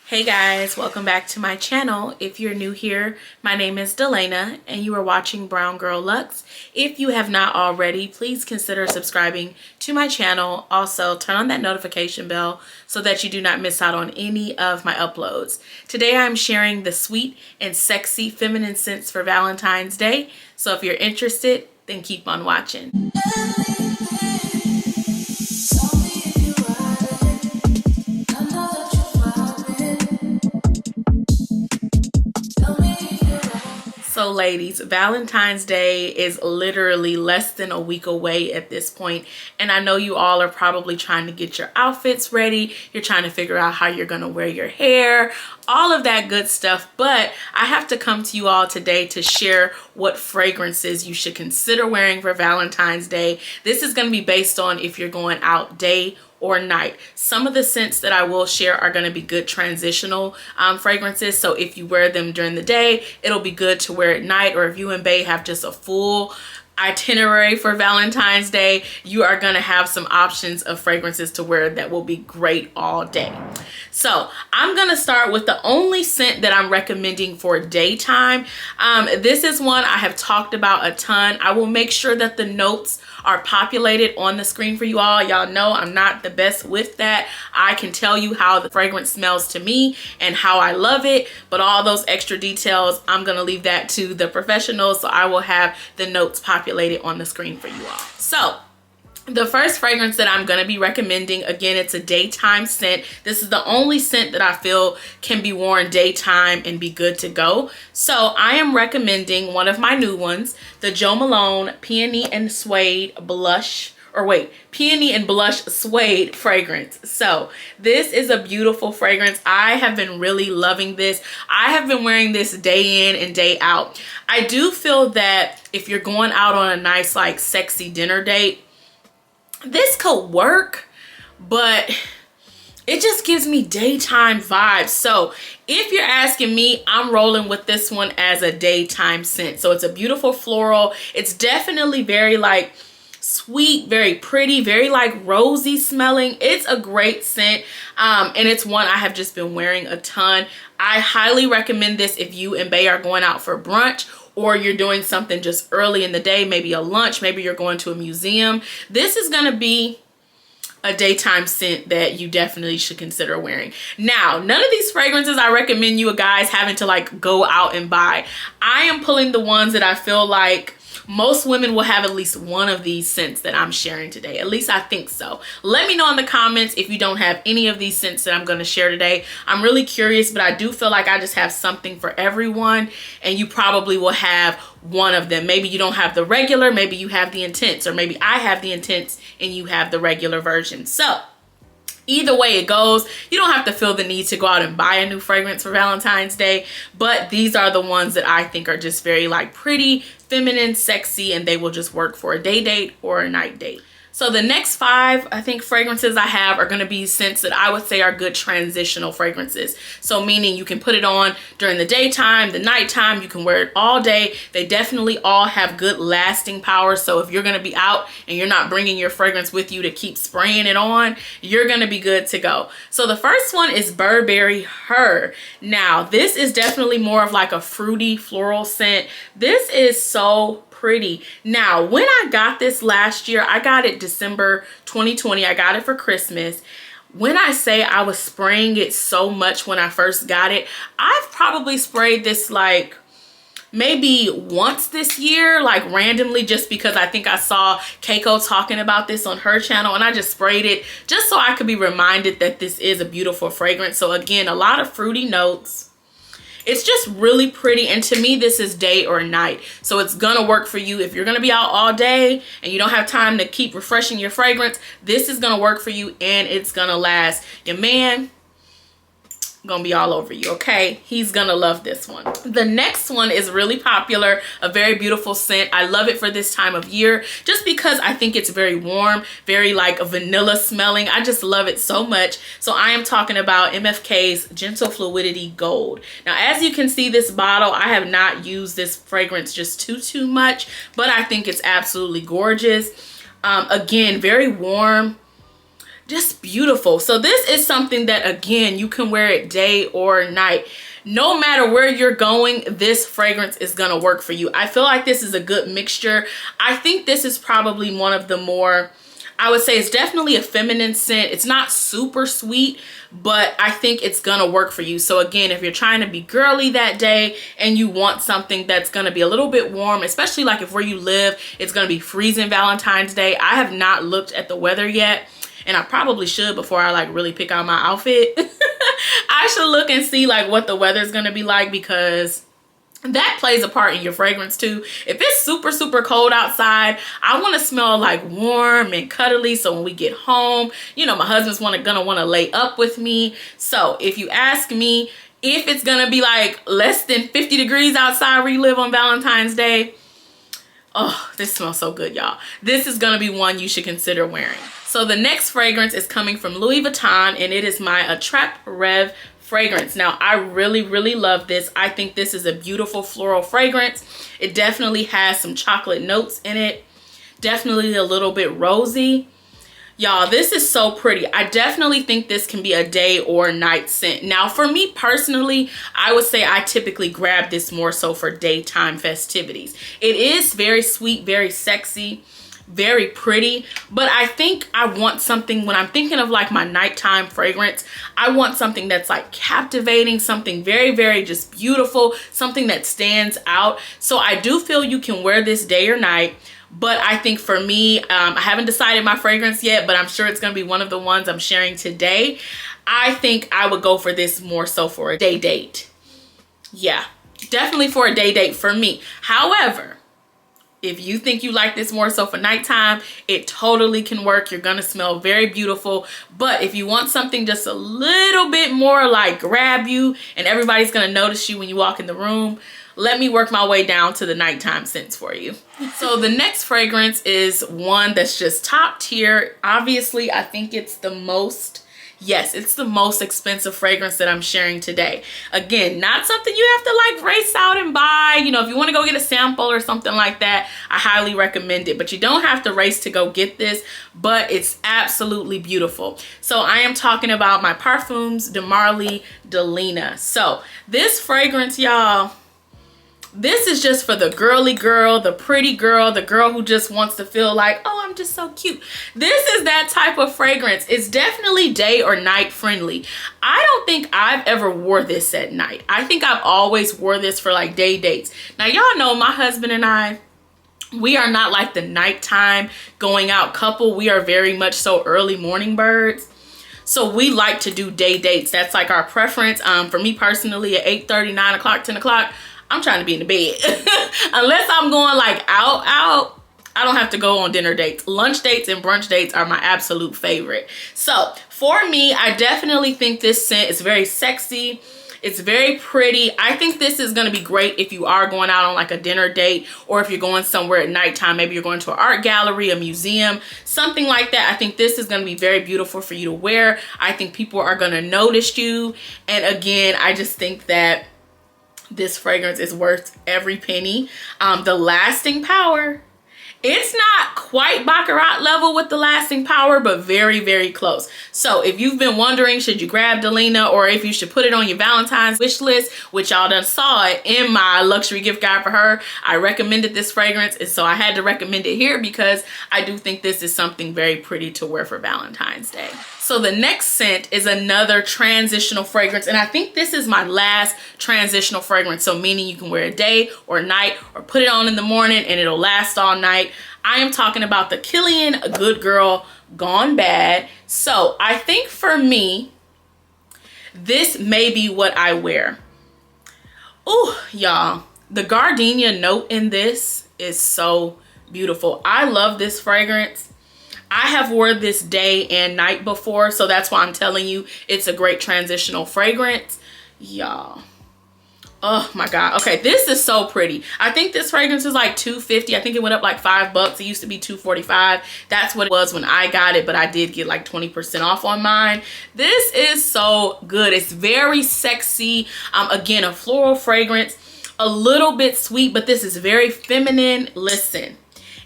Hey guys, welcome back to my channel. If you're new here, my name is Delana and you are watching Brwngirlluxe. If you have not already, please consider subscribing to my channel. Also, turn on that notification bell so that you do not miss out on any of my uploads. Today I'm sharing the sweet and sexy feminine scents for Valentine's Day. So if you're interested, then keep on watching. So ladies, Valentine's Day is literally less than a week away at this point, and I know you all are probably trying to get your outfits ready. You're trying to figure out how you're gonna wear your hair, all of that good stuff, but I have to come to you all today to share what fragrances you should consider wearing for Valentine's Day. This is gonna be based on if you're going out day or night. Some of the scents that I will share are going to be good transitional fragrances, so if you wear them during the day, it'll be good to wear at night. Or if you and bae have just a full itinerary for Valentine's Day, you are going to have some options of fragrances to wear that will be great all day. So I'm going to start with the only scent that I'm recommending for daytime. This is one I have talked about a ton. I will make sure that the notes are populated on the screen for you all. Y'all know I'm not the best with that. I can tell you how the fragrance smells to me and how I love it, but all those extra details, I'm gonna leave that to the professionals, so I will have the notes populated on the screen for you all. So the first fragrance that I'm going to be recommending, again, it's a daytime scent. This is the only scent that I feel can be worn daytime and be good to go. So I am recommending one of my new ones, the Jo Malone Peony and Suede Blush, Peony and Blush Suede fragrance. So this is a beautiful fragrance. I have been really loving this. I have been wearing this day in and day out. I do feel that if you're going out on a nice, like, sexy dinner date, this could work, but it just gives me daytime vibes. So if you're asking me, I'm rolling with this one as a daytime scent. So it's a beautiful floral. It's definitely very like sweet, very pretty, very like rosy smelling. It's a great scent, and it's one I have just been wearing a ton. I highly recommend this if you and bae are going out for brunch, or you're doing something just early in the day, maybe a lunch, maybe you're going to a museum. This is gonna be a daytime scent that you definitely should consider wearing. Now, none of these fragrances I recommend you guys having to like go out and buy. I am pulling the ones that I feel like most women will have at least one of these scents that I'm sharing today. At least I think so. Let me know in the comments if you don't have any of these scents that I'm going to share today. I'm really curious, but I do feel like I just have something for everyone, and you probably will have one of them. Maybe you don't have the regular, maybe you have the intense, or maybe I have the intense and you have the regular version. So either way it goes, you don't have to feel the need to go out and buy a new fragrance for Valentine's Day, but these are the ones that I think are just very like pretty, feminine, sexy, and they will just work for a day date or a night date. So the next 5, I think, fragrances I have are going to be scents that I would say are good transitional fragrances. So meaning you can put it on during the daytime, the nighttime, you can wear it all day. They definitely all have good lasting power. So if you're going to be out and you're not bringing your fragrance with you to keep spraying it on, you're going to be good to go. So the first one is Burberry Her. Now, this is definitely more of like a fruity floral scent. This is so pretty. Now, when I got this last year, I got it December 2020. I got it for Christmas. When I say I was spraying it so much when I first got it, I've probably sprayed this like maybe once this year, like randomly, just because I think I saw Keiko talking about this on her channel, and I just sprayed it just so I could be reminded that this is a beautiful fragrance. So again, a lot of fruity notes. It's just really pretty, and to me this is day or night, so it's gonna work for you if you're gonna be out all day and you don't have time to keep refreshing your fragrance. This is gonna work for you, and it's gonna last. Your man gonna be all over you, okay? He's gonna love this one. The next one is really popular, a very beautiful scent. I love it for this time of year just because I think it's very warm, very like a vanilla smelling. I just love it so much. So I am talking about MFK's Gentle Fluidity Gold. Now, as you can see, this bottle, I have not used this fragrance just too much, but I think it's absolutely gorgeous. Again, very warm, Just beautiful. So this is something that, again, you can wear it day or night. No matter where you're going, this fragrance is gonna work for you. I feel like this is a good mixture. I think this is probably one of the more, I would say it's definitely a feminine scent. It's not super sweet, but I think it's gonna work for you. So again, if you're trying to be girly that day and you want something that's gonna be a little bit warm, especially like if where you live, it's gonna be freezing Valentine's Day. I have not looked at the weather yet, and I probably should before I like really pick out my outfit. I should look and see like what the weather's gonna be like, because that plays a part in your fragrance too. If it's super, super cold outside, I want to smell like warm and cuddly. So when we get home, you know, my husband's gonna want to lay up with me. So if you ask me, if it's gonna be like less than 50 degrees outside where you live on Valentine's Day, oh, this smells so good, y'all. This is gonna be one you should consider wearing. So the next fragrance is coming from Louis Vuitton, and it is my Attract Rev fragrance. Now, I really, really love this. I think this is a beautiful floral fragrance. It definitely has some chocolate notes in it. Definitely a little bit rosy. Y'all, this is so pretty. I definitely think this can be a day or night scent. Now, for me personally, I would say I typically grab this more so for daytime festivities. It is very sweet, very sexy, very pretty, but I think I want something, when I'm thinking of like my nighttime fragrance, I want something that's like captivating, something very, very just beautiful, something that stands out. So I do feel you can wear this day or night, but I think for me, I haven't decided my fragrance yet, but I'm sure it's gonna be one of the ones I'm sharing today. I think I would go for this more so for a day date. Yeah, definitely for a day date for me. However, if you think you like this more so for nighttime, it totally can work. You're gonna smell very beautiful. But if you want something just a little bit more like grab you and everybody's gonna notice you when you walk in the room, let me work my way down to the nighttime scents for you. So the next fragrance is one that's just top tier. Obviously, I think it's the most, yes, it's the most expensive fragrance that I'm sharing today. Again, not something you have to like race out and buy. You know, if you want to go get a sample or something like that, I highly recommend it. But you don't have to race to go get this, but it's absolutely beautiful. So I am talking about my Parfums de Marly de Lena. So this fragrance, y'all, this is just for the girly girl, the pretty girl, the girl who just wants to feel like, oh, I'm just so cute. This is that type of fragrance. It's definitely day or night friendly. I don't think I've ever wore this at night. I think I've always wore this for like day dates. Now, y'all know my husband and I, we are not like the nighttime going out couple. We are very much so early morning birds. So we like to do day dates. That's like our preference. For me personally, at 8:30, 9 o'clock, 10 o'clock, I'm trying to be in the bed. Unless I'm going like out, I don't have to go on dinner dates. Lunch dates and brunch dates are my absolute favorite. So for me, I definitely think this scent is very sexy. It's very pretty. I think this is gonna be great if you are going out on like a dinner date, or if you're going somewhere at nighttime. Maybe you're going to an art gallery, a museum, something like that. I think this is gonna be very beautiful for you to wear. I think people are gonna notice you. And again, I just think that this fragrance is worth every penny. The lasting power, it's not quite Baccarat level with the lasting power, but very, very close. So if you've been wondering, should you grab Delena, or if you should put it on your Valentine's wish list, which y'all done saw it in my luxury gift guide for her, I recommended this fragrance. And so I had to recommend it here because I do think this is something very pretty to wear for Valentine's Day. So the next scent is another transitional fragrance. And I think this is my last transitional fragrance. So meaning you can wear it day or night, or put it on in the morning and it'll last all night. I am talking about the Kilian Good Girl Gone Bad. So I think for me, this may be what I wear. Oh, y'all, the gardenia note in this is so beautiful. I love this fragrance. I have worn this day and night before, so that's why I'm telling you it's a great transitional fragrance. Y'all, oh my God. Okay, this is so pretty. I think this fragrance is like $2.50. I think it went up like $5. It used to be $2.45. That's what it was when I got it, but I did get like 20% off on mine. This is so good. It's very sexy. Again, a floral fragrance, a little bit sweet, but this is very feminine. Listen,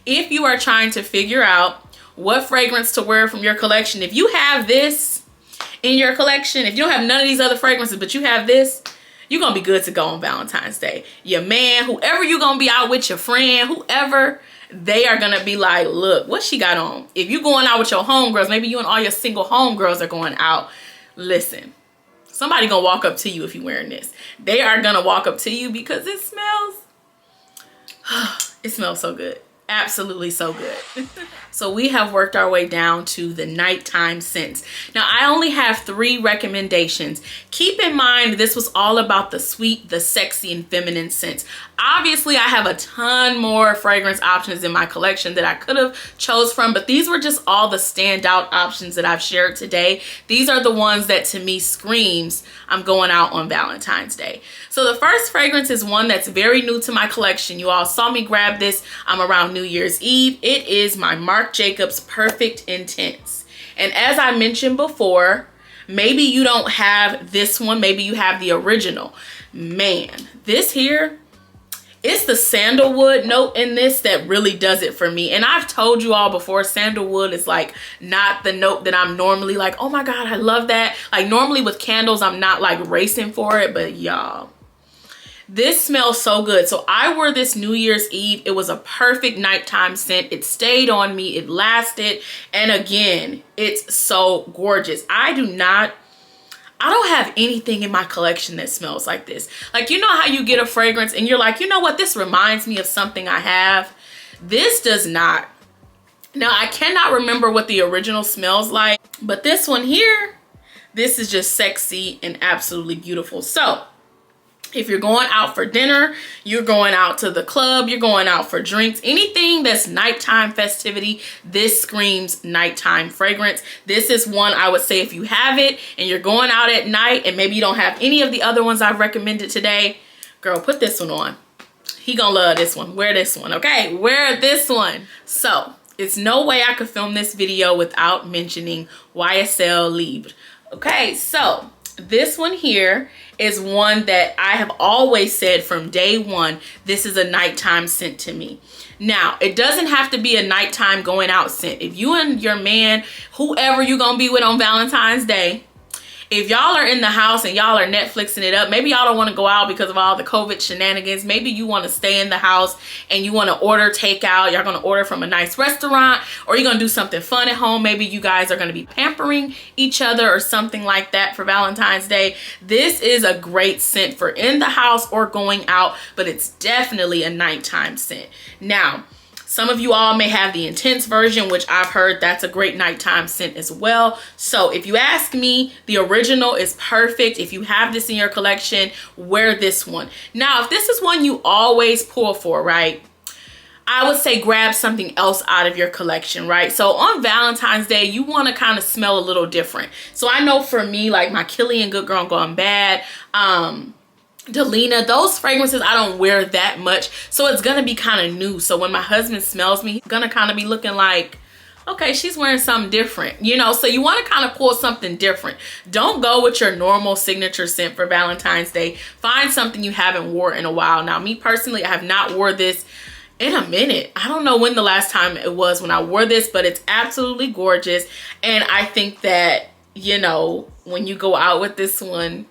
if you are trying to figure out what fragrance to wear from your collection. If you have this in your collection, if you don't have none of these other fragrances, but you have this, you're gonna be good to go on Valentine's Day. Your man, whoever you're gonna be out with, your friend, whoever, they are gonna be like, look, what she got on? If you're going out with your homegirls, maybe you and all your single homegirls are going out, listen, somebody gonna walk up to you if you're wearing this. They are gonna walk up to you because it smells, it smells so good. Absolutely so good. So we have worked our way down to the nighttime scents. Now I only have 3 recommendations. Keep in mind this was all about the sweet, the sexy, and feminine scents. Obviously I have a ton more fragrance options in my collection that I could have chose from, but these were just all the standout options that I've shared today. These are the ones that to me screams I'm going out on Valentine's Day. So the first fragrance is one that's very new to my collection. You all saw me grab this around New Year's Eve. It is my Marc Jacobs Perfect Intense. And as I mentioned before, maybe you don't have this one, maybe you have the original. Man, this here, it's the sandalwood note in this that really does it for me. And I've told you all before, sandalwood is like not the note that I'm normally like, oh my God, I love that. Like normally with candles, I'm not like racing for it, but y'all, this smells so good. So I wore this New Year's Eve. It was a perfect nighttime scent. It stayed on me. It lasted. And again, it's so gorgeous. I don't have anything in my collection that smells like this. Like, you know how you get a fragrance and you're like, you know what? This reminds me of something I have. This does not. Now, I cannot remember what the original smells like, but this one here, this is just sexy and absolutely beautiful. So if you're going out for dinner, you're going out to the club, you're going out for drinks, anything that's nighttime festivity, this screams nighttime fragrance. This is one I would say if you have it and you're going out at night and maybe you don't have any of the other ones I've recommended today, girl, put this one on. He gonna love this one. Wear this one, okay? Wear this one. So it's no way I could film this video without mentioning YSL Libre. Okay, so this one here is one that I have always said from day one, this is a nighttime scent to me. Now, it doesn't have to be a nighttime going out scent. If you and your man, whoever you're gonna be with on Valentine's Day, if y'all are in the house and y'all are Netflixing it up, maybe y'all don't want to go out because of all the COVID shenanigans. Maybe you want to stay in the house and you want to order takeout. You're going to order from a nice restaurant, or you're going to do something fun at home. Maybe you guys are going to be pampering each other or something like that for Valentine's Day. This is a great scent for in the house or going out, but it's definitely a nighttime scent. Now, some of you all may have the intense version, which I've heard that's a great nighttime scent as well. So if you ask me, the original is perfect. If you have this in your collection, wear this one. Now, if this is one you always pull for, right? I would say grab something else out of your collection, right? So on Valentine's Day, you want to kind of smell a little different. So I know for me, like my Killian Good Girl Gone Bad, Delina, those fragrances I don't wear that much, so it's gonna be kind of new. So when my husband smells me, he's gonna kind of be looking like, okay, she's wearing something different, you know? So you want to kind of pull something different. Don't go with your normal signature scent for Valentine's Day. Find something you haven't worn in a while. Now, me personally, I have not wore this in a minute. I don't know when the last time it was when I wore this, but it's absolutely gorgeous. And I think that, you know, when you go out with this one,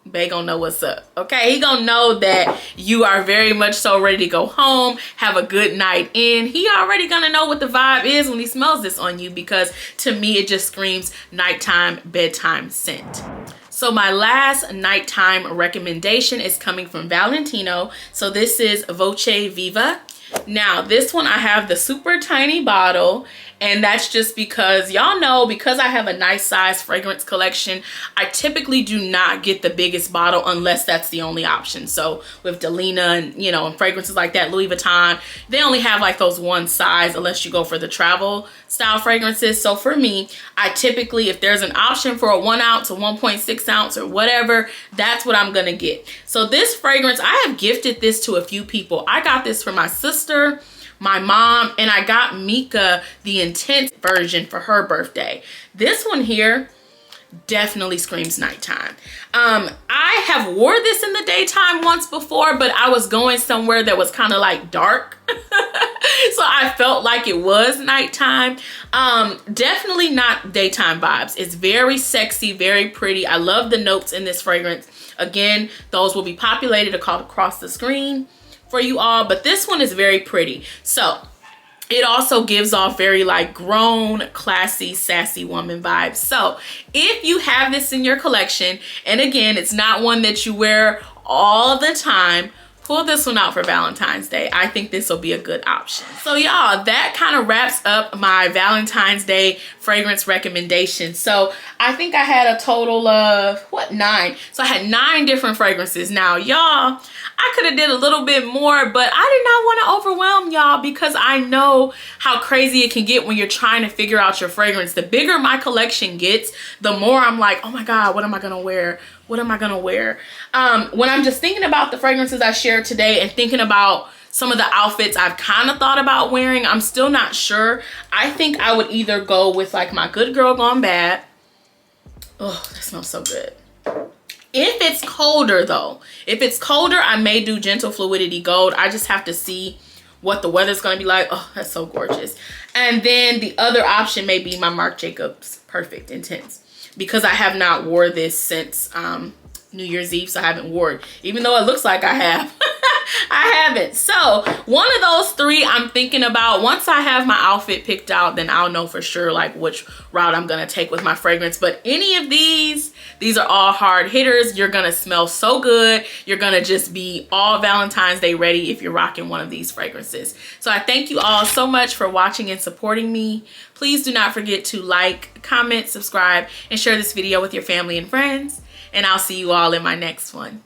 Bae gonna know what's up, okay? He gonna know that you are very much so ready to go home, have a good night in. He already gonna know what the vibe is when he smells this on you, because to me it just screams nighttime bedtime scent. So my last nighttime recommendation is coming from Valentino. So this is Voce Viva. Now this one I have the super tiny bottle, and that's just because y'all know, because I have a nice size fragrance collection, I typically do not get the biggest bottle unless that's the only option. So with Delina and, you know, and fragrances like that, Louis Vuitton, they only have like those one size unless you go for the travel style fragrances. So for me, I typically, if there's an option for a 1 ounce, a 1.6 ounce or whatever, that's what I'm gonna get. So this fragrance, I have gifted this to a few people. I got this for my sister, my mom, and I got Mika the intense version for her birthday. This one here definitely screams nighttime. I have wore this in the daytime once before, but I was going somewhere that was kind of like dark. So I felt like it was nighttime. Definitely not daytime vibes. It's very sexy, very pretty. I love the notes in this fragrance. Again, those will be populated across the screen for you all, but this one is very pretty. So it also gives off very like grown, classy, sassy woman vibes. So if you have this in your collection, and again, it's not one that you wear all the time, pull this one out for Valentine's Day. I think this will be a good option. So y'all, that kind of wraps up my Valentine's Day fragrance recommendations. So I think I had a total of, 9? So I had 9 different fragrances. Now y'all, I could have did a little bit more, but I did not want to overwhelm y'all because I know how crazy it can get when you're trying to figure out your fragrance. The bigger my collection gets, the more I'm like, oh my God, what am I gonna wear? What am I gonna wear? When I'm just thinking about the fragrances I shared today and thinking about some of the outfits I've kind of thought about wearing, I'm still not sure. I think I would either go with like my Good Girl Gone Bad. Oh, that smells so good. If it's colder though, if it's colder, I may do Gentle Fluidity Gold. I just have to see what the weather's gonna be like. Oh, that's so gorgeous. And then the other option may be my Marc Jacobs Perfect Intense, because I have not wore this since New Year's Eve, so I haven't wore it, even though it looks like I have. I haven't. So one of those 3 I'm thinking about. Once I have my outfit picked out, then I'll know for sure like which route I'm gonna take with my fragrance. But any of these are all hard hitters. You're gonna smell so good. You're gonna just be all Valentine's Day ready if you're rocking one of these fragrances. So I thank you all so much for watching and supporting me. Please do not forget to like, comment, subscribe, and share this video with your family and friends. And I'll see you all in my next one.